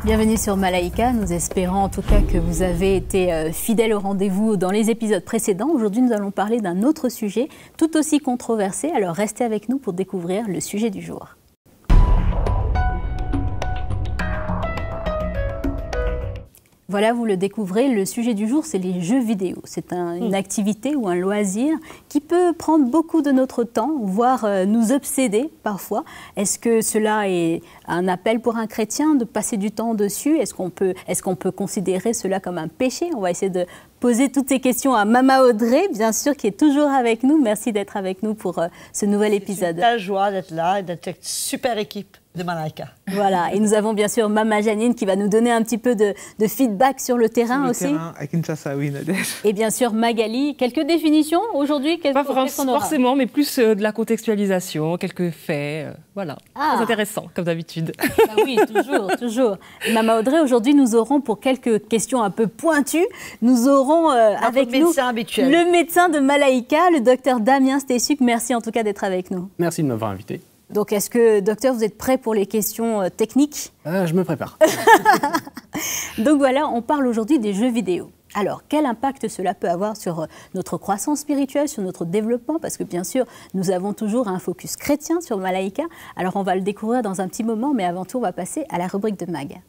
Bienvenue sur Malaika, nous espérons en tout cas que vous avez été fidèles au rendez-vous dans les épisodes précédents. Aujourd'hui, nous allons parler d'un autre sujet tout aussi controversé, alors restez avec nous pour découvrir le sujet du jour. Voilà, vous le découvrez, le sujet du jour, c'est les jeux vidéo. C'est une activité ou un loisir qui peut prendre beaucoup de notre temps, voire nous obséder parfois. Est-ce que cela est un appel pour un chrétien de passer du temps dessus? Est-ce qu'on peut considérer cela comme un péché? On va essayer de poser toutes ces questions à Mama Audrey, bien sûr, qui est toujours avec nous. Merci d'être avec nous pour ce nouvel épisode. C'est une joie d'être là et d'être une super équipe de Malaika. Voilà, et nous avons bien sûr Mama Janine qui va nous donner un petit peu de feedback sur le terrain aussi. Terrain à Kinshasa, oui, Nadège. Et bien sûr Magali, quelques définitions aujourd'hui? Pas forcément, mais plus de la contextualisation, quelques faits, voilà. Très intéressant, comme d'habitude. Bah oui, toujours. Mama Audrey, aujourd'hui nous aurons pour quelques questions un peu pointues, nous aurons avec nous le médecin de Malaika, le docteur Damien Stessuk. Merci en tout cas d'être avec nous. Merci de m'avoir invité. Donc, est-ce que, docteur, vous êtes prêt pour les questions techniques? Je me prépare. Donc voilà, on parle aujourd'hui des jeux vidéo. Alors, quel impact cela peut avoir sur notre croissance spirituelle, sur notre développement? Parce que bien sûr, nous avons toujours un focus chrétien sur Malaika. Alors, on va le découvrir dans un petit moment, mais avant tout, on va passer à la rubrique de Mag.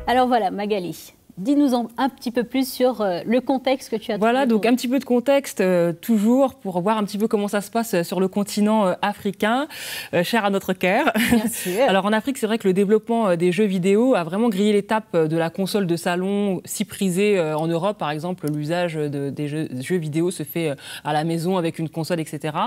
Alors voilà, Magali. Dis-nous un petit peu plus sur le contexte que tu as trouvé. Voilà, donc un petit peu de contexte, toujours, pour voir un petit peu comment ça se passe sur le continent africain, cher à notre cœur. Bien sûr. Alors en Afrique, c'est vrai que le développement des jeux vidéo a vraiment grillé l'étape de la console de salon, si prisée en Europe, par exemple. L'usage des jeux vidéo se fait à la maison avec une console, etc.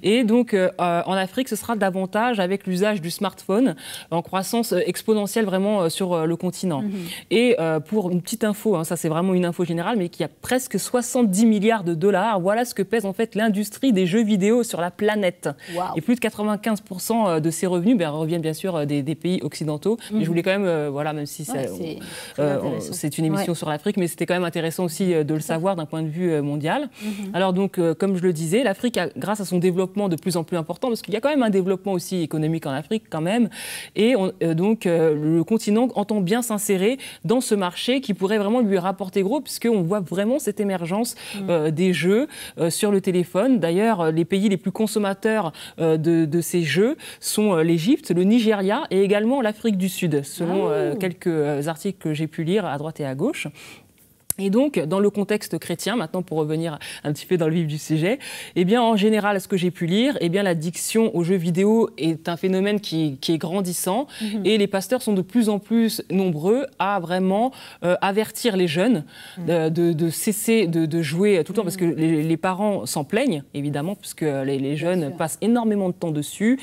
Et donc en Afrique, ce sera davantage avec l'usage du smartphone, en croissance exponentielle vraiment sur le continent. Et pour une petite info, hein, ça c'est vraiment une info générale, mais qu'il y a presque 70 milliards de dollars. Voilà ce que pèse en fait l'industrie des jeux vidéo sur la planète. Wow. Et plus de 95% de ces revenus reviennent bien sûr des pays occidentaux. Mais je voulais quand même, voilà, même si c'est une émission sur l'Afrique, mais c'était quand même intéressant aussi de le savoir d'un point de vue mondial. Alors donc, comme je le disais, l'Afrique, grâce à son développement de plus en plus important, parce qu'il y a quand même un développement aussi économique en Afrique quand même, et donc le continent entend bien s'insérer dans ce marché qui pourrait vraiment lui rapporter gros, puisqu'on voit vraiment cette émergence des jeux sur le téléphone. D'ailleurs, les pays les plus consommateurs de ces jeux sont l'Égypte, le Nigeria et également l'Afrique du Sud, selon quelques articles que j'ai pu lire à droite et à gauche. Et donc, dans le contexte chrétien, maintenant pour revenir un petit peu dans le vif du sujet, eh bien, en général, ce que j'ai pu lire, eh bien, l'addiction aux jeux vidéo est un phénomène qui est grandissant et les pasteurs sont de plus en plus nombreux à vraiment avertir les jeunes de cesser de jouer tout le temps, parce que les parents s'en plaignent, évidemment, puisque les jeunes passent énormément de temps dessus.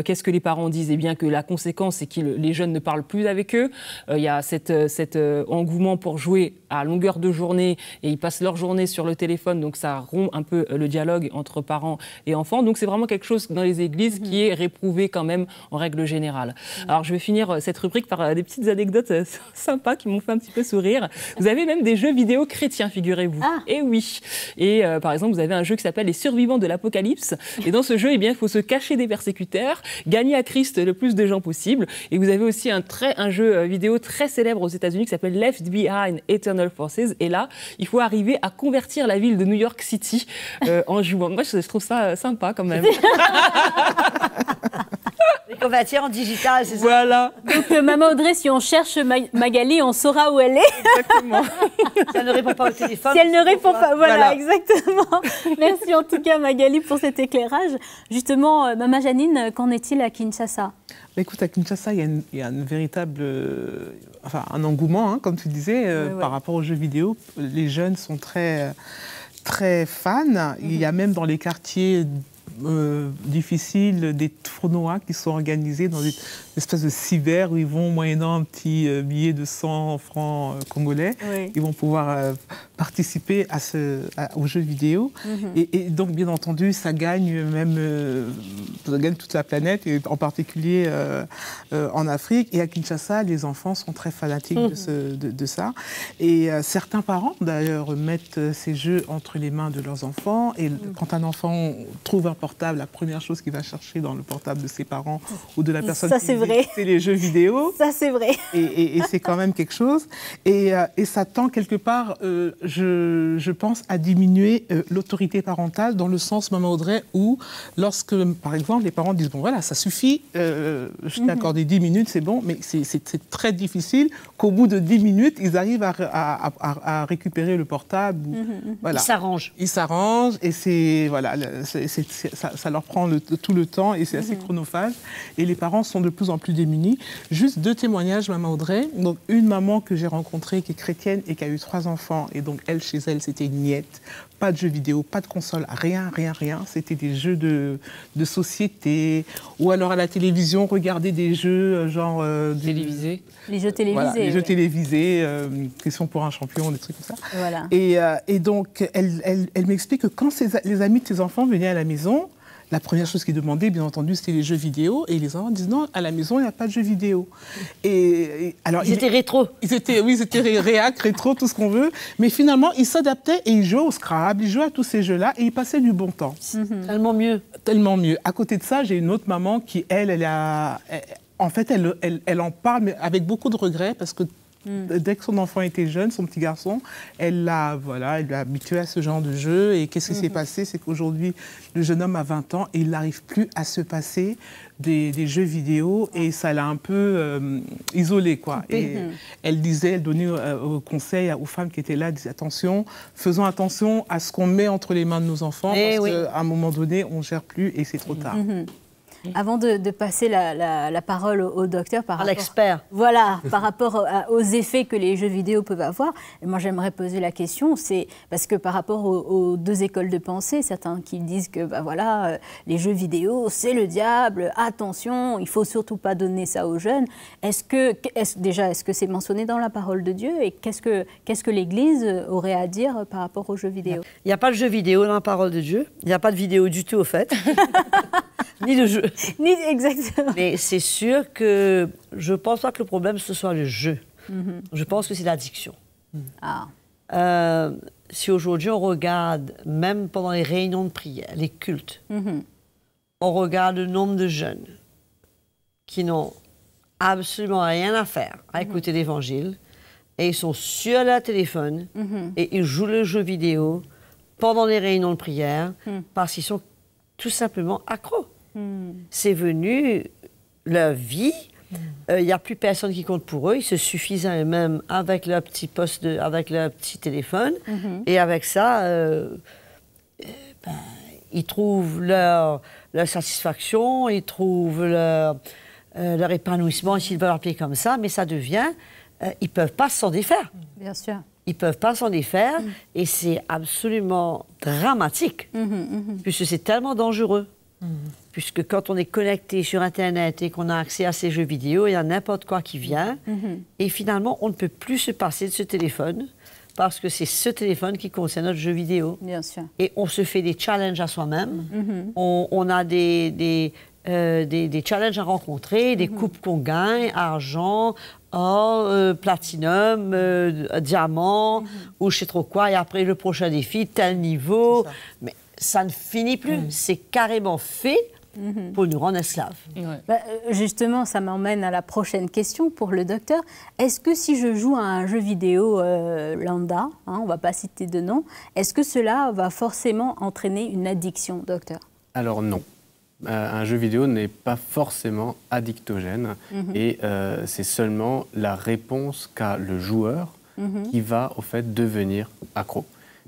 Qu'est-ce que les parents disent? Eh bien, que la conséquence, c'est que les jeunes ne parlent plus avec eux. Il y a cet engouement pour jouer à longueur de journée et ils passent leur journée sur le téléphone, donc ça rompt un peu le dialogue entre parents et enfants. Donc c'est vraiment quelque chose dans les églises qui est réprouvé quand même en règle générale. Alors je vais finir cette rubrique par des petites anecdotes sympas qui m'ont fait un petit peu sourire. Vous avez même des jeux vidéo chrétiens, figurez-vous. Et oui. Et par exemple, vous avez un jeu qui s'appelle Les Survivants de l'Apocalypse. Et dans ce jeu, eh bien, il faut se cacher des persécuteurs, gagner à Christ le plus de gens possible. Et vous avez aussi un jeu vidéo très célèbre aux États-Unis qui s'appelle Left Behind Eternal Forces. Et là, il faut arriver à convertir la ville de New York City en jouant. Moi, je trouve ça sympa quand même. Les convertir en digital, c'est ça? Voilà. Donc, Maman Audrey, si on cherche Magali, on saura où elle est. Exactement. Si elle ne répond pas au téléphone. Si elle ne répond pas, voilà, exactement. Merci en tout cas, Magali, pour cet éclairage. Justement, Mama Janine, qu'en est-il à Kinshasa? Écoute, à Kinshasa, il y a une véritable, un engouement, hein, comme tu disais, par rapport aux jeux vidéo. Les jeunes sont très, très fans. Il y a même dans les quartiers difficiles des tournois qui sont organisés dans une espèce de cyber où ils vont, moyennant un petit billet de 100 francs congolais, ils vont pouvoir participer aux jeux vidéo. Et donc, bien entendu, ça gagne même ça gagne toute la planète, et en particulier en Afrique. Et à Kinshasa, les enfants sont très fanatiques de ça. Et certains parents, d'ailleurs, mettent ces jeux entre les mains de leurs enfants. Et quand un enfant trouve un portable, la première chose qu'il va chercher dans le portable de ses parents ou de la personne c'est les jeux vidéo. Ça, c'est vrai. Et c'est quand même quelque chose. Et ça tend quelque part, je pense, à diminuer l'autorité parentale dans le sens, Maman Audrey, où lorsque, par exemple, les parents disent, bon voilà, ça suffit, je t'ai accordé 10 minutes, c'est bon, mais c'est très difficile qu'au bout de 10 minutes, ils arrivent à récupérer le portable. Voilà. Ils s'arrangent et voilà, ça leur prend tout le temps et c'est assez chronophage. Et les parents sont de plus en plus démunis. Juste 2 témoignages, Maman Audrey. Donc, une maman que j'ai rencontrée qui est chrétienne et qui a eu 3 enfants. Et donc, elle, chez elle, c'était une niette. Pas de jeux vidéo, pas de console, rien. C'était des jeux de société. Ou alors à la télévision, regarder des jeux genre... télévisés. Les jeux télévisés. Voilà, les jeux télévisés, Question pour un champion, des trucs comme ça. Voilà. Et donc, elle m'explique que quand les amis de ses enfants venaient à la maison, la première chose qu'ils demandaient, bien entendu, c'était les jeux vidéo. Et les enfants disent non, à la maison, il n'y a pas de jeux vidéo. Alors, ils étaient rétro. Ils étaient réac, rétro, tout ce qu'on veut. Mais finalement, ils s'adaptaient et ils jouaient au Scrabble, ils jouaient à tous ces jeux-là et ils passaient du bon temps. Tellement mieux. Tellement mieux. À côté de ça, j'ai une autre maman qui, elle en parle, mais avec beaucoup de regrets, parce que dès que son enfant était jeune, son petit garçon, elle l'a habitué à ce genre de jeu. Et qu'est-ce qui s'est passé? C'est qu'aujourd'hui, le jeune homme a 20 ans et il n'arrive plus à se passer des jeux vidéo et ça l'a un peu isolé, quoi. Et elle donnait conseil aux femmes qui étaient là, disait attention, faisons attention à ce qu'on met entre les mains de nos enfants parce qu'à un moment donné, on ne gère plus et c'est trop tard. Avant de passer la parole au docteur par rapport... l'expert. Voilà, par rapport aux effets que les jeux vidéo peuvent avoir, et moi j'aimerais poser la question, c'est parce que par rapport aux 2 écoles de pensée, certains qui disent que les jeux vidéo c'est le diable, attention, il ne faut surtout pas donner ça aux jeunes. Est-ce que c'est mentionné dans la parole de Dieu et qu'est-ce que l'Église aurait à dire par rapport aux jeux vidéo? Il n'y a pas de jeu vidéo dans la parole de Dieu, il n'y a pas de vidéo du tout au fait. Ni de jeu. Exactement. Mais c'est sûr que je ne pense pas que le problème, ce soit le jeu. Je pense que c'est l'addiction. Si aujourd'hui on regarde, même pendant les réunions de prière, les cultes, on regarde le nombre de jeunes qui n'ont absolument rien à faire à écouter l'Évangile, et ils sont sur leur téléphone, et ils jouent le jeu vidéo pendant les réunions de prière, parce qu'ils sont tout simplement accros. C'est venu leur vie. Il n'y a plus personne qui compte pour eux. Ils se suffisent à eux-mêmes avec leur petit poste, avec leur petit téléphone. Et avec ça, ils trouvent leur satisfaction, ils trouvent leur épanouissement, s'ils veulent l'appeler comme ça. Mais ça devient... ils ne peuvent pas s'en défaire. Bien sûr. Ils ne peuvent pas s'en défaire. Et c'est absolument dramatique. Puisque c'est tellement dangereux. Puisque quand on est connecté sur Internet et qu'on a accès à ces jeux vidéo, il y a n'importe quoi qui vient. Et finalement, on ne peut plus se passer de ce téléphone parce que c'est ce téléphone qui contient notre jeu vidéo. Bien sûr. Et on se fait des challenges à soi-même. On a des challenges à rencontrer, des coupes qu'on gagne, argent, or, platinum, diamant, ou je sais trop quoi. Et après, le prochain défi, tel niveau. Mais ça ne finit plus. C'est carrément fait pour nous rendre esclaves. Justement, ça m'emmène à la prochaine question pour le docteur. Est-ce que si je joue à un jeu vidéo lambda, on ne va pas citer de nom, est-ce que cela va forcément entraîner une addiction, docteur? Alors non. Un jeu vidéo n'est pas forcément addictogène et c'est seulement la réponse qu'a le joueur qui va au fait devenir accro.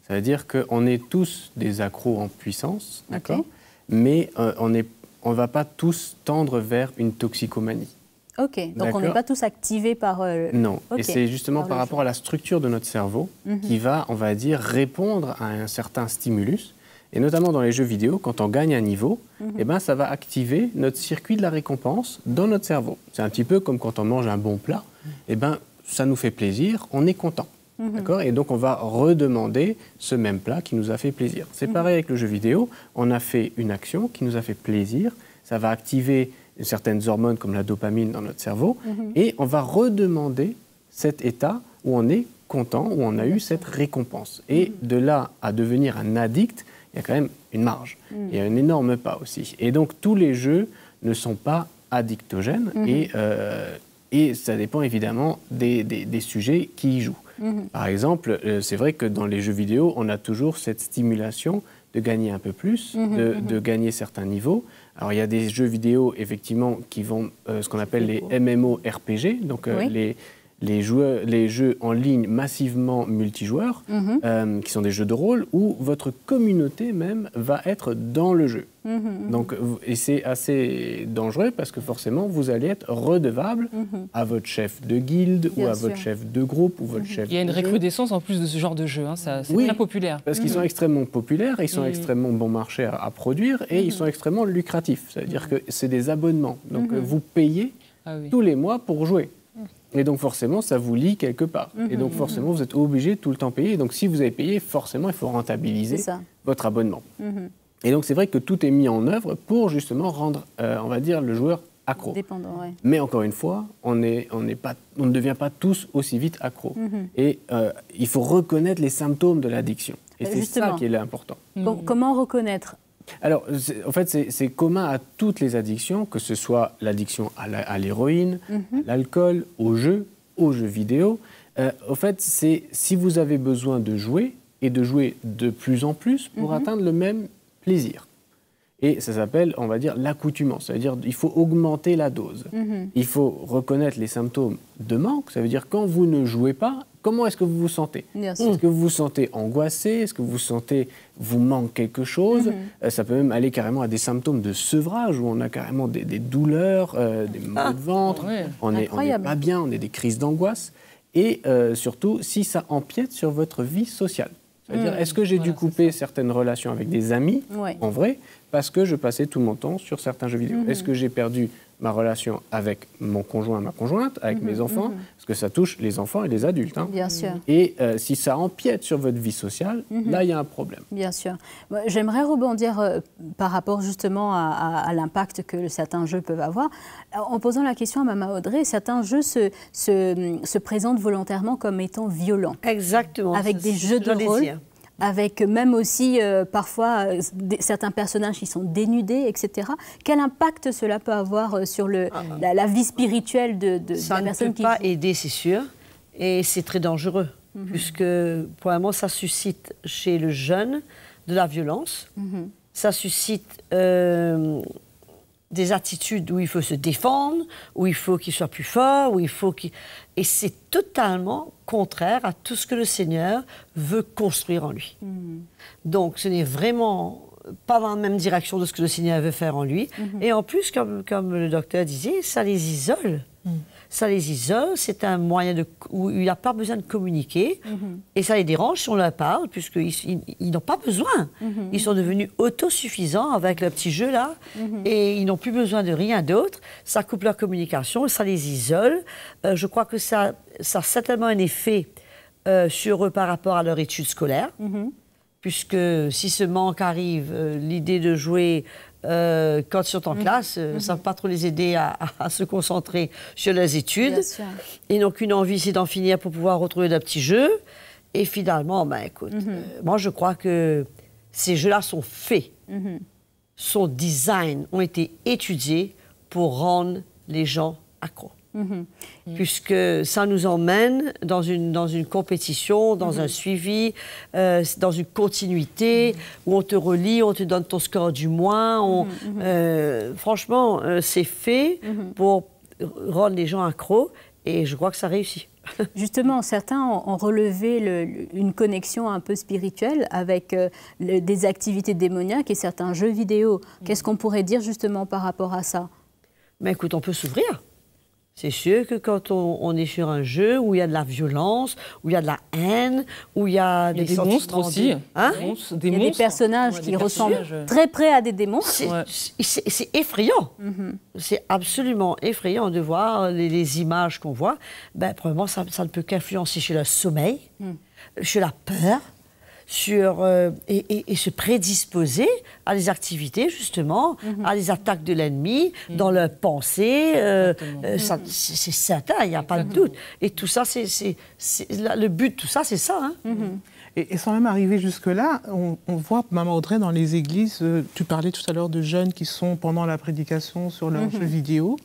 Ça veut dire qu'on est tous des accros en puissance, d'accord, mais on ne va pas tous tendre vers une toxicomanie. Ok, donc on n'est pas tous activés par... Non, et c'est justement par rapport à la structure de notre cerveau qui va, on va dire, répondre à un certain stimulus. Et notamment dans les jeux vidéo, quand on gagne un niveau, eh ben, ça va activer notre circuit de la récompense dans notre cerveau. C'est un petit peu comme quand on mange un bon plat, eh ben, ça nous fait plaisir, on est content. D'accord ? Et donc, on va redemander ce même plat qui nous a fait plaisir. C'est pareil avec le jeu vidéo. On a fait une action qui nous a fait plaisir. Ça va activer certaines hormones comme la dopamine dans notre cerveau. Et on va redemander cet état où on est content, où on a eu cette récompense. Et de là à devenir un addict, il y a quand même une marge. Il y a un énorme pas aussi. Et donc, tous les jeux ne sont pas addictogènes et ça dépend évidemment des sujets qui y jouent. Par exemple, c'est vrai que dans les jeux vidéo, on a toujours cette stimulation de gagner un peu plus, de gagner certains niveaux. Alors, il y a des jeux vidéo, effectivement, qui vont, ce qu'on appelle les MMORPG, donc les jeux en ligne massivement multijoueurs, qui sont des jeux de rôle, où votre communauté même va être dans le jeu. Donc, et c'est assez dangereux parce que forcément, vous allez être redevable à votre chef de guilde ou à votre chef de groupe ou votre chef de jeu. Il y a une recrudescence en plus de ce genre de jeu, hein, c'est très populaire. Parce qu'ils sont extrêmement populaires, ils sont extrêmement bon marché à produire et ils sont extrêmement lucratifs. Ça veut dire que c'est des abonnements. Donc, vous payez tous les mois pour jouer. Et donc, forcément, ça vous lie quelque part. Et donc, forcément, vous êtes obligé de tout le temps payer. Et donc, si vous avez payé, forcément, il faut rentabiliser votre abonnement. Et donc, c'est vrai que tout est mis en œuvre pour, justement, rendre, on va dire, le joueur accro. Dépendant, Mais encore une fois, on ne devient pas tous aussi vite accro. Et il faut reconnaître les symptômes de l'addiction. Et c'est ça qui est important. Comment reconnaître ? Alors, en fait, c'est commun à toutes les addictions, que ce soit l'addiction à l'héroïne, à l'alcool, aux jeux vidéo. En fait, c'est si vous avez besoin de jouer, et de jouer de plus en plus pour atteindre le même plaisir. Et ça s'appelle, on va dire, l'accoutumance. Ça veut dire qu'il faut augmenter la dose. Il faut reconnaître les symptômes de manque. Ça veut dire quand vous ne jouez pas, comment est-ce que vous vous sentez? Est-ce que vous vous sentez angoissé? Est-ce que vous sentez vous manque quelque chose? Ça peut même aller carrément à des symptômes de sevrage où on a carrément des douleurs, des maux de ventre. On n'est pas bien, on a des crises d'angoisse. Et surtout, si ça empiète sur votre vie sociale. C'est-à-dire, est-ce que j'ai dû couper certaines relations avec des amis, en vrai, parce que je passais tout mon temps sur certains jeux vidéo? Est-ce que j'ai perdu ma relation avec mon conjoint, ma conjointe, avec mes enfants? Parce que ça touche les enfants et les adultes. Hein. Bien sûr. Et si ça empiète sur votre vie sociale, là, il y a un problème. Bien sûr. J'aimerais rebondir par rapport justement à l'impact que certains jeux peuvent avoir. En posant la question à Mama Audrey, certains jeux se présentent volontairement comme étant violents. Exactement. Avec des jeux de rôle. Avec même aussi parfois certains personnages qui sont dénudés, etc. Quel impact cela peut avoir sur la vie spirituelle de la personne qui... Ça ne peut pas aider, c'est sûr, et c'est très dangereux, puisque, premièrement, ça suscite chez le jeune de la violence, ça suscite des attitudes où il faut se défendre, où il faut qu'il soit plus fort, où il faut qu'il... Et c'est totalement contraire à tout ce que le Seigneur veut construire en lui. Donc, ce n'est vraiment pas dans la même direction de ce que le Seigneur veut faire en lui. Et en plus, comme le docteur disait, ça les isole. Ça les isole, c'est un moyen où il n'y a pas besoin de communiquer. Et ça les dérange si on leur parle, puisqu'ils n'ont pas besoin. Ils sont devenus autosuffisants avec le petit jeu là, et ils n'ont plus besoin de rien d'autre. Ça coupe leur communication, ça les isole. Je crois que ça a certainement un effet sur eux par rapport à leur étude scolaire, puisque si ce manque arrive, l'idée de jouer... quand ils sont en classe, ça ne va pas trop les aider à se concentrer sur leurs études. Et donc, une envie, c'est d'en finir pour pouvoir retrouver des petits jeux. Et finalement, écoute, moi, je crois que ces jeux-là sont faits. Son design ont été étudiés pour rendre les gens accros. Puisque ça nous emmène dans une compétition, dans un suivi, dans une continuité, où on te relie, on te donne ton score du mois. Franchement, c'est fait pour rendre les gens accros, et je crois que ça réussit. Justement, certains ont relevé une connexion un peu spirituelle avec des activités démoniaques et certains jeux vidéo. Qu'est-ce qu'on pourrait dire justement par rapport à ça? Mais écoute, on peut s'ouvrir. C'est sûr que quand on est sur un jeu où il y a de la violence, où il y a de la haine, où il y a des monstres aussi. Hein? Il y a des personnages qui ressemblent très près à des démons. C'est effrayant. C'est absolument effrayant de voir les images qu'on voit. Ben, probablement, ça ne peut qu'influencer sur le sommeil, sur la peur, et se prédisposer à des activités, justement, à des attaques de l'ennemi, dans leur pensée. C'est certain, il n'y a pas de doute. Et tout ça, le but de tout ça, c'est ça. Hein? Et sans même arriver jusque-là, on voit, Maman Audrey, dans les églises, tu parlais tout à l'heure de jeunes qui sont pendant la prédication sur leurs jeux vidéo.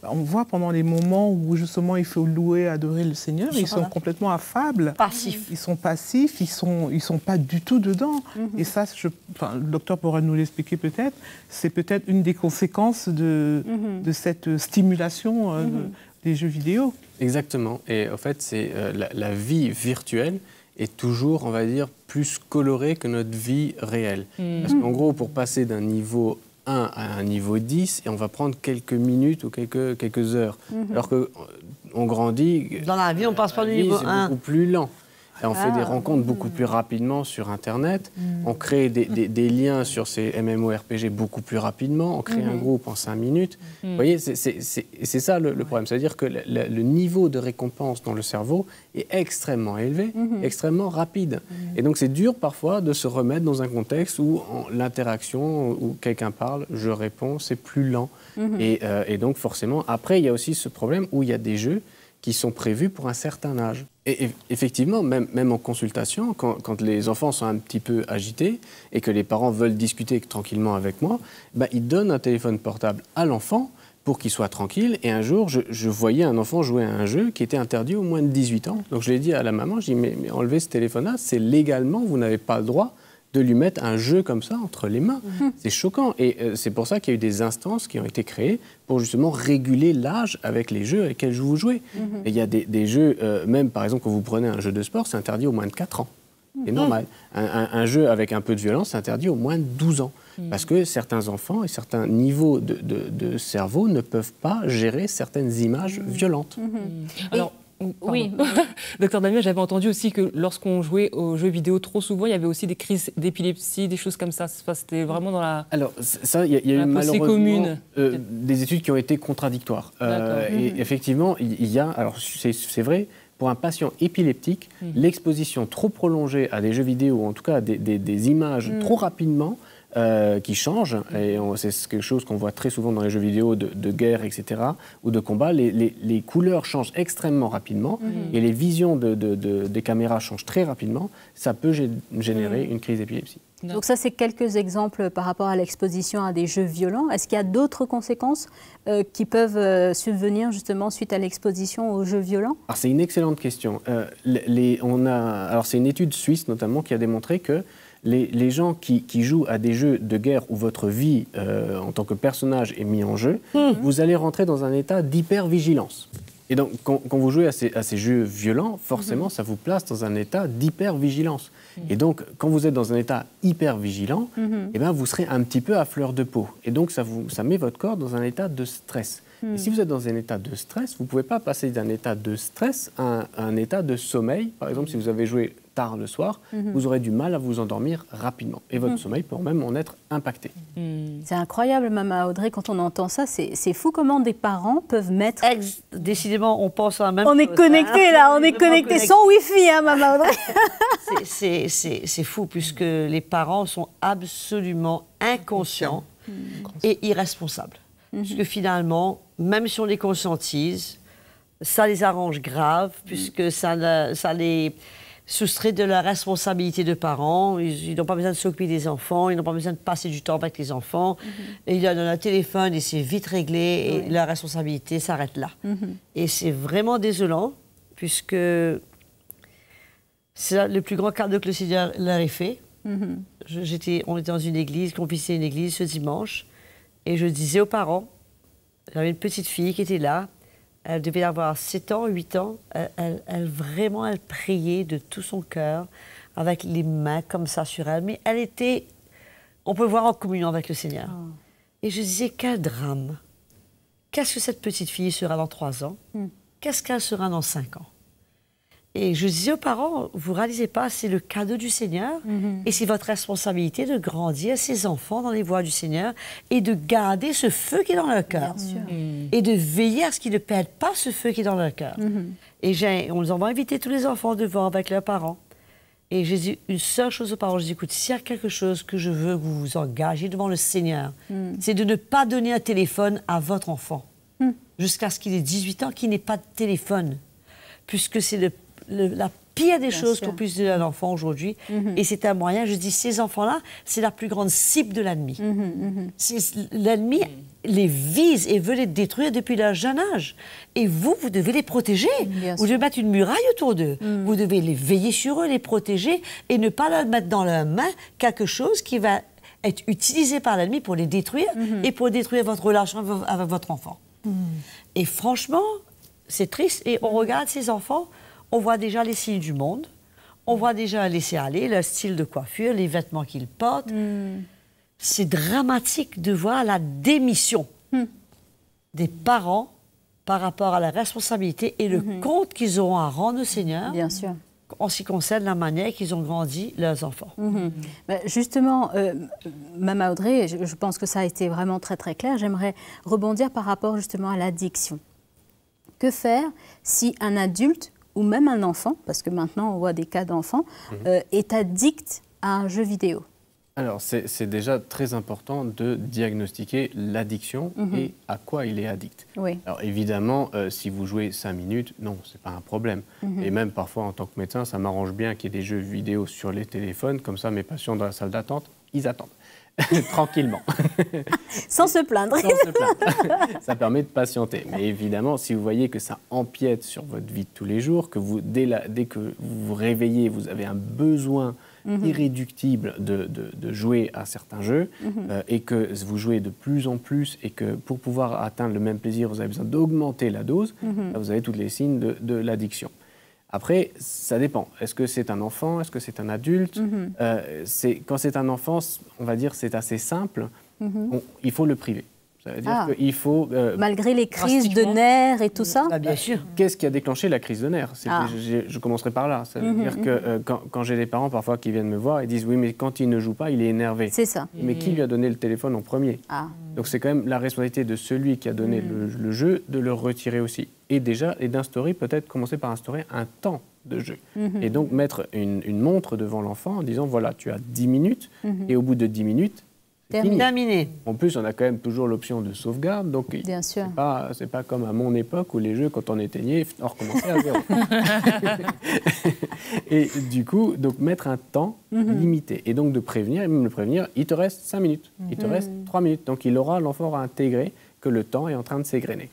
On voit pendant les moments où justement il faut louer, adorer le Seigneur, ils sont complètement affables. Passifs. Ils sont passifs, ils sont pas du tout dedans. Et ça, le docteur pourra nous l'expliquer peut-être, c'est peut-être une des conséquences de cette stimulation des jeux vidéo. Exactement. Et en fait, c'est la vie virtuelle est toujours, on va dire, plus colorée que notre vie réelle. Parce qu'en gros, pour passer d'un niveau 1 à un niveau 10, et on va prendre quelques minutes ou quelques heures. Alors qu'on grandit... Dans la vie, on ne passe pas du niveau 1. C'est beaucoup plus lent. Et on fait des rencontres beaucoup plus rapidement sur Internet. On crée des liens sur ces MMORPG beaucoup plus rapidement. On crée un groupe en 5 minutes. Vous voyez, c'est ça le problème. C'est-à-dire que le niveau de récompense dans le cerveau est extrêmement élevé, extrêmement rapide. Et donc, c'est dur parfois de se remettre dans un contexte où l'interaction, où quelqu'un parle, je réponds, c'est plus lent. Et donc, forcément, après, il y a aussi ce problème où il y a des jeux qui sont prévus pour un certain âge. Et effectivement, même en consultation, quand les enfants sont un petit peu agités et que les parents veulent discuter tranquillement avec moi, ils donnent un téléphone portable à l'enfant pour qu'il soit tranquille. Et un jour, je voyais un enfant jouer à un jeu qui était interdit aux moins de 18 ans. Donc je l'ai dit à la maman, je dis mais enlevez ce téléphone-là, c'est légalement, vous n'avez pas le droit de lui mettre un jeu comme ça entre les mains. C'est choquant. Et c'est pour ça qu'il y a eu des instances qui ont été créées pour justement réguler l'âge avec les jeux avec lesquels vous jouez. Et il y a des jeux, même par exemple quand vous prenez un jeu de sport, c'est interdit aux moins de 4 ans. C'est normal. Un jeu avec un peu de violence, c'est interdit aux moins de 12 ans. Parce que certains enfants et certains niveaux de cerveau ne peuvent pas gérer certaines images violentes. Alors, oui. Docteur Damien, j'avais entendu aussi que lorsqu'on jouait aux jeux vidéo trop souvent, il y avait aussi des crises d'épilepsie, des choses comme ça. C'était vraiment dans la... Alors, ça, il y a eu malheureusement des études qui ont été contradictoires. Et effectivement, il y a... Alors, c'est vrai, pour un patient épileptique, l'exposition trop prolongée à des jeux vidéo, ou en tout cas à des images trop rapidement, qui changent, et c'est quelque chose qu'on voit très souvent dans les jeux vidéo de guerre, etc., ou de combat, les couleurs changent extrêmement rapidement, et les visions des caméras changent très rapidement, ça peut générer une crise d'épilepsie. Donc ça, c'est quelques exemples par rapport à l'exposition à des jeux violents. Est-ce qu'il y a d'autres conséquences qui peuvent subvenir justement suite à l'exposition aux jeux violents? Alors c'est une excellente question. Alors c'est une étude suisse notamment qui a démontré que les gens qui jouent à des jeux de guerre où votre vie en tant que personnage est mise en jeu, vous allez rentrer dans un état d'hypervigilance. Et donc, quand vous jouez à ces jeux violents, forcément, ça vous place dans un état d'hypervigilance. Et donc, quand vous êtes dans un état hypervigilant, eh ben, vous serez un petit peu à fleur de peau. Et donc, ça met votre corps dans un état de stress. Et si vous êtes dans un état de stress, vous ne pouvez pas passer d'un état de stress à un état de sommeil. Par exemple, si vous avez joué tard le soir, vous aurez du mal à vous endormir rapidement. Et votre sommeil peut même en être impacté. C'est incroyable, Maman Audrey, quand on entend ça. C'est fou comment des parents peuvent mettre... Décidément, on pense à la même chose. On est connectés, là, on est connectés sans Wi-Fi, hein, Maman Audrey. C'est fou, puisque les parents sont absolument inconscients et irresponsables. Puisque finalement, même si on les conscientise, ça les arrange grave, puisque ça les soustrait de la responsabilité de parents. Ils n'ont pas besoin de s'occuper des enfants, ils n'ont pas besoin de passer du temps avec les enfants. Et ils donnent un téléphone et c'est vite réglé et la responsabilité s'arrête là. Et c'est vraiment désolant, puisque c'est le plus grand cadeau que le Seigneur leur ait fait. On était dans une église, qu'on visitait une église ce dimanche, et je disais aux parents, j'avais une petite fille qui était là, elle devait avoir 7 ans, 8 ans, elle priait de tout son cœur, avec les mains comme ça sur elle, mais elle était, on peut voir, en communion avec le Seigneur. Et je disais, quel drame qu'est-ce que cette petite fille sera dans 3 ans? Qu'est-ce qu'elle sera dans 5 ans? Et je disais aux parents, vous ne réalisez pas, c'est le cadeau du Seigneur et c'est votre responsabilité de grandir ces enfants dans les voies du Seigneur et de garder ce feu qui est dans leur cœur. Et de veiller à ce qu'ils ne perdent pas ce feu qui est dans leur cœur. Et on les envoie inviter tous les enfants devant avec leurs parents. Et j'ai dit une seule chose aux parents, je dis, écoute, s'il y a quelque chose que je veux que vous vous engagez devant le Seigneur, c'est de ne pas donner un téléphone à votre enfant jusqu'à ce qu'il ait 18 ans, qu'il n'ait pas de téléphone, puisque c'est la pire des choses qu'on puisse donner à un enfant aujourd'hui. Et c'est un moyen, je dis, ces enfants-là, c'est la plus grande cible de l'ennemi. L'ennemi les vise et veut les détruire depuis leur jeune âge. Et vous devez les protéger. Vous devez mettre une muraille autour d'eux. Vous devez les veiller sur eux, les protéger et ne pas leur mettre dans leurs mains quelque chose qui va être utilisé par l'ennemi pour les détruire et pour détruire votre relation avec votre enfant. Et franchement, c'est triste. Et on regarde ces enfants, on voit déjà les signes du monde, on voit déjà laisser aller leur style de coiffure, les vêtements qu'ils portent. C'est dramatique de voir la démission des parents par rapport à la responsabilité et le compte qu'ils auront à rendre au Seigneur. Bien sûr. En ce qui concerne la manière qu'ils ont grandi leurs enfants. Justement, Mama Audrey, je pense que ça a été vraiment très très clair. J'aimerais rebondir par rapport justement à l'addiction. Que faire si un adulte ou même un enfant, parce que maintenant on voit des cas d'enfants, est addict à un jeu vidéo? Alors, c'est déjà très important de diagnostiquer l'addiction et à quoi il est addict. Oui. Alors, évidemment, si vous jouez 5 minutes, non, ce n'est pas un problème. Et même parfois, en tant que médecin, ça m'arrange bien qu'il y ait des jeux vidéo sur les téléphones. Comme ça, mes patients dans la salle d'attente, ils attendent. Tranquillement. Sans se plaindre. Sans se plaindre. Ça permet de patienter. Mais évidemment, si vous voyez que ça empiète sur votre vie de tous les jours, que dès que vous vous réveillez, vous avez un besoin irréductible de jouer à certains jeux et que vous jouez de plus en plus et que pour pouvoir atteindre le même plaisir, vous avez besoin d'augmenter la dose, là, vous avez tous les signes de l'addiction. Après, ça dépend. Est-ce que c'est un enfant? Est-ce que c'est un adulte? Quand c'est un enfant, on va dire c'est assez simple. Il faut le priver. Ça veut dire qu'il faut... Malgré les crises de nerfs et tout ça? Bien sûr. Qu'est-ce qui a déclenché la crise de nerfs? Je commencerai par là. Ça veut dire que quand j'ai des parents parfois qui viennent me voir et disent « Oui, mais quand il ne joue pas, il est énervé. » C'est ça. Mais qui lui a donné le téléphone en premier? Donc c'est quand même la responsabilité de celui qui a donné le jeu de le retirer aussi. Et d'instaurer, peut-être commencer par instaurer un temps de jeu. Et donc mettre une montre devant l'enfant en disant « Voilà, tu as 10 minutes et au bout de 10 minutes, terminé. » En plus, on a quand même toujours l'option de sauvegarde, donc c'est pas comme à mon époque où les jeux, quand on éteignait, on recommençait à zéro. Et du coup, donc mettre un temps limité et donc de prévenir, et même le prévenir, il te reste 5 minutes, il te reste 3 minutes, donc l'enfant aura intégré que le temps est en train de s'égrener.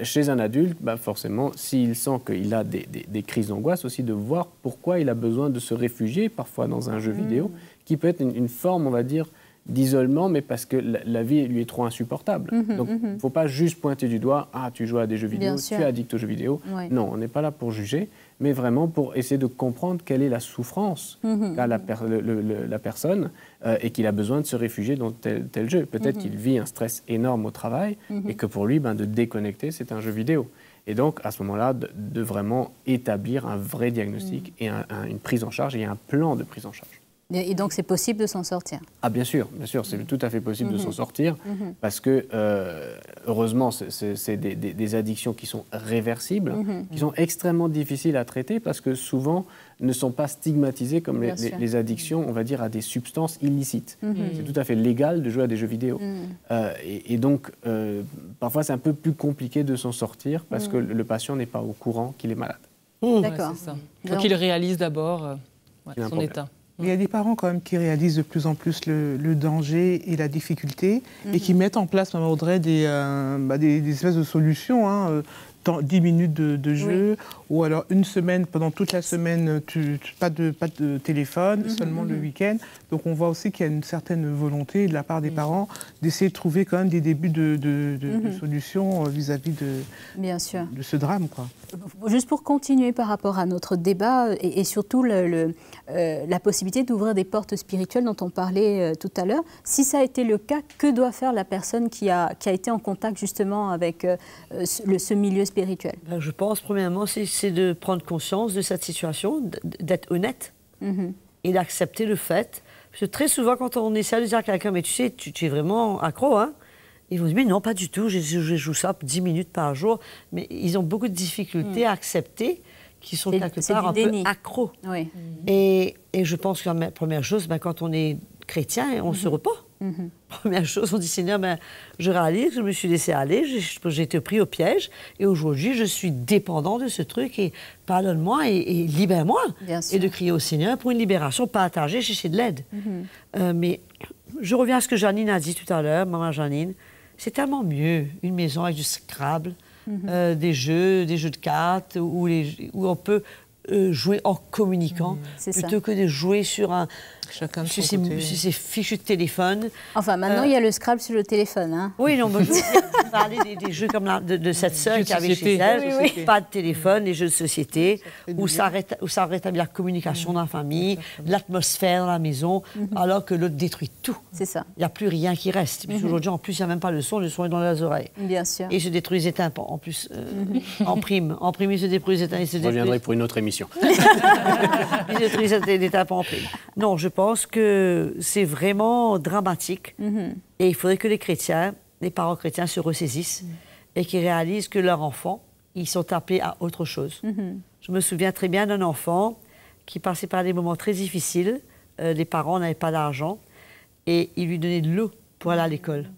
Chez un adulte, forcément, s'il sent qu'il a des crises d'angoisse, aussi de voir pourquoi il a besoin de se réfugier parfois dans un jeu vidéo, qui peut être une forme, on va dire, d'isolement, mais parce que la vie lui est trop insupportable. Donc, il ne faut pas juste pointer du doigt « Ah, tu joues à des jeux vidéo, tu es addict aux jeux vidéo. » Non, on n'est pas là pour juger, mais vraiment pour essayer de comprendre quelle est la souffrance qu'a la personne et qu'il a besoin de se réfugier dans tel jeu. Peut-être qu'il vit un stress énorme au travail et que pour lui, de déconnecter, c'est un jeu vidéo. Et donc, à ce moment-là, de vraiment établir un vrai diagnostic et une prise en charge et un plan de prise en charge. Et donc, c'est possible de s'en sortir? Ah, bien sûr, c'est tout à fait possible de s'en sortir parce que, heureusement, c'est des addictions qui sont réversibles, qui sont extrêmement difficiles à traiter parce que souvent ne sont pas stigmatisées comme les addictions, on va dire, à des substances illicites. C'est tout à fait légal de jouer à des jeux vidéo. Et donc, parfois, c'est un peu plus compliqué de s'en sortir parce que le patient n'est pas au courant qu'il est malade. D'accord. Il faut qu'il réalise d'abord son état. Il y a des parents quand même qui réalisent de plus en plus le danger et la difficulté et qui mettent en place, Maman Audrey, des espèces de solutions, 10 minutes de jeu, ou alors une semaine, pendant toute la semaine, pas de téléphone, seulement le week-end. Donc on voit aussi qu'il y a une certaine volonté de la part des parents d'essayer de trouver quand même des débuts de solutions vis-à-vis de ce drame, quoi. Juste pour continuer par rapport à notre débat et surtout la possibilité d'ouvrir des portes spirituelles dont on parlait tout à l'heure, si ça a été le cas, que doit faire la personne qui a été en contact justement avec ce milieu spirituel? Je pense, premièrement, c'est de prendre conscience de cette situation, d'être honnête et d'accepter le fait. Parce que très souvent, quand on essaie de dire à quelqu'un, mais tu sais, tu es vraiment accro, hein? Ils vont dire, mais non, pas du tout, je joue ça 10 minutes par jour. Mais ils ont beaucoup de difficultés à accepter qu'ils sont quelque part un peu accros. Oui. Et je pense que la première chose, quand on est chrétien, on se repent. Première chose, on dit, Seigneur, je réalise que je me suis laissé aller, j'ai été pris au piège, et aujourd'hui, je suis dépendant de ce truc, et pardonne-moi et libère-moi. Et de crier au Seigneur pour une libération partagée, chercher de l'aide. Mais je reviens à ce que Janine a dit tout à l'heure, maman Janine, c'est tellement mieux, une maison avec du Scrabble, des jeux de cartes, où on peut jouer en communiquant, plutôt que de jouer sur ces fichus de téléphone. Enfin, maintenant, il y a le Scrabble sur le téléphone. Hein. Oui, non, je veux parler des jeux comme de cette sœur qui avait chez elle, pas de téléphone, des jeux de société, où ça rétablit la communication dans la famille, l'atmosphère dans la maison, alors que l'autre détruit tout. C'est ça. Il n'y a plus rien qui reste. Aujourd'hui, en plus, il n'y a même pas le son est dans les oreilles. Bien sûr. Et se détruisent les tympans, en plus, en prime. En prime, ils se détruisent les tympans. Je reviendrai pour une autre émission. Ils détruisent les tympans en prime. Non, je pense que c'est vraiment dramatique. Et il faudrait que les chrétiens, les parents chrétiens se ressaisissent et qu'ils réalisent que leurs enfants, ils sont appelés à autre chose. Je me souviens très bien d'un enfant qui passait par des moments très difficiles. Les parents n'avaient pas d'argent et ils lui donnaient de l'eau pour aller à l'école.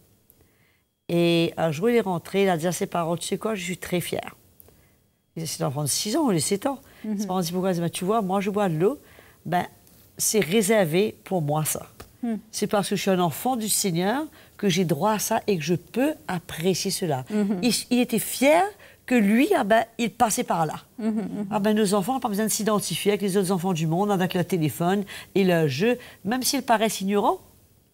Et un jour, il est rentré, il a dit à ses parents, tu sais quoi, je suis très fier. C'est un enfant de 6 ans ou de 7 ans. Ses parents disent pourquoi? Ils disent, tu vois, moi je bois de l'eau, c'est réservé pour moi ça. C'est parce que je suis un enfant du Seigneur que j'ai droit à ça et que je peux apprécier cela. Il était fier que lui, il passait par là. Nos enfants n'ont pas besoin de s'identifier avec les autres enfants du monde, avec leur téléphone et leur jeu, même s'ils paraissent ignorants,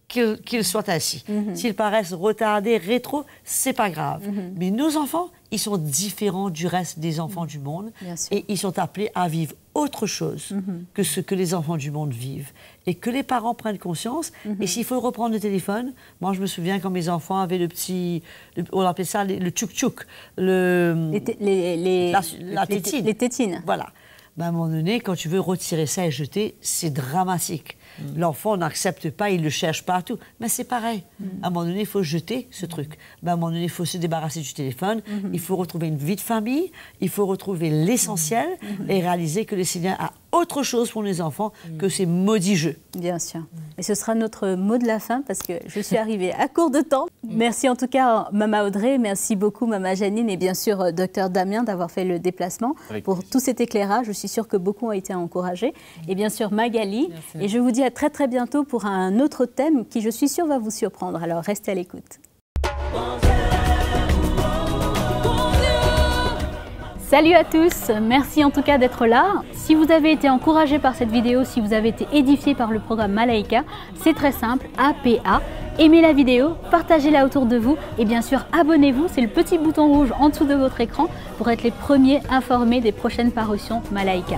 qu'ils soient ainsi. S'ils paraissent retardés, rétro, c'est pas grave. Mais nos enfants, ils sont différents du reste des enfants du monde et ils sont appelés à vivre autre chose que ce que les enfants du monde vivent. Et que les parents prennent conscience. Et s'il faut reprendre le téléphone, moi je me souviens quand mes enfants avaient le petit, on appelait ça le tchouk-tchouk, la tétine. Les tétines. Voilà. À un moment donné, quand tu veux retirer ça et jeter, c'est dramatique. L'enfant n'accepte pas, il le cherche partout. Mais c'est pareil. À un moment donné, il faut jeter ce truc. À un moment donné, il faut se débarrasser du téléphone. Il faut retrouver une vie de famille. Il faut retrouver l'essentiel et réaliser que le Seigneur a autre chose pour les enfants que ces maudits jeux. Bien sûr. Et ce sera notre mot de la fin parce que je suis arrivée à court de temps. Merci en tout cas, Mama Audrey. Merci beaucoup, Mama Janine et bien sûr, Dr Damien d'avoir fait le déplacement pour tout cet éclairage. Je suis sûre que beaucoup ont été encouragés. Et bien sûr, Magali. Merci. Et je vous dis à très très bientôt pour un autre thème qui, je suis sûre, va vous surprendre. Alors, restez à l'écoute. Salut à tous, merci en tout cas d'être là. Si vous avez été encouragé par cette vidéo, si vous avez été édifié par le programme Malaika, c'est très simple, APA. Aimez la vidéo, partagez-la autour de vous et bien sûr abonnez-vous, c'est le petit bouton rouge en dessous de votre écran pour être les premiers informés des prochaines parutions Malaika.